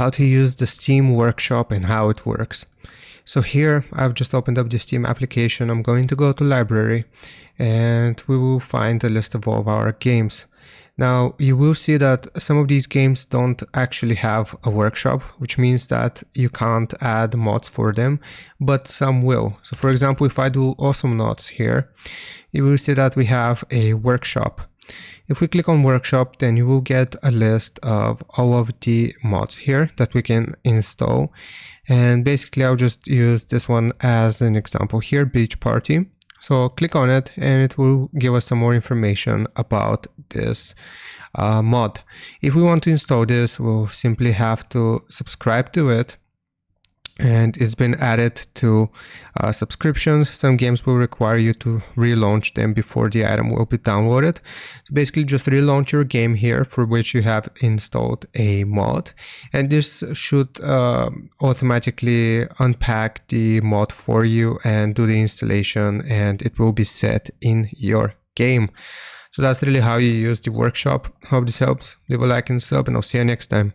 how to use the Steam Workshop and how it works. So here I've just opened up the Steam application. I'm going to go to library and we will find a list of all of our games. Now you will see that some of these games don't actually have a workshop, which means that you can't add mods for them, but some will. So for example, if I do Awesomenauts here, you will see that we have a workshop. If we click on workshop, then you will get a list of all of the mods here that we can install. And basically I'll just use this one as an example here, Beach Party. So click on it and it will give us some more information about this mod. If we want to install this, we'll simply have to subscribe to it. And it's been added to subscriptions. Some games will require you to relaunch them before the item will be downloaded. So basically just relaunch your game here for which you have installed a mod. And this should automatically unpack the mod for you and do the installation, and it will be set in your game. So that's really how you use the workshop. Hope this helps. Leave a like and sub, and I'll see you next time.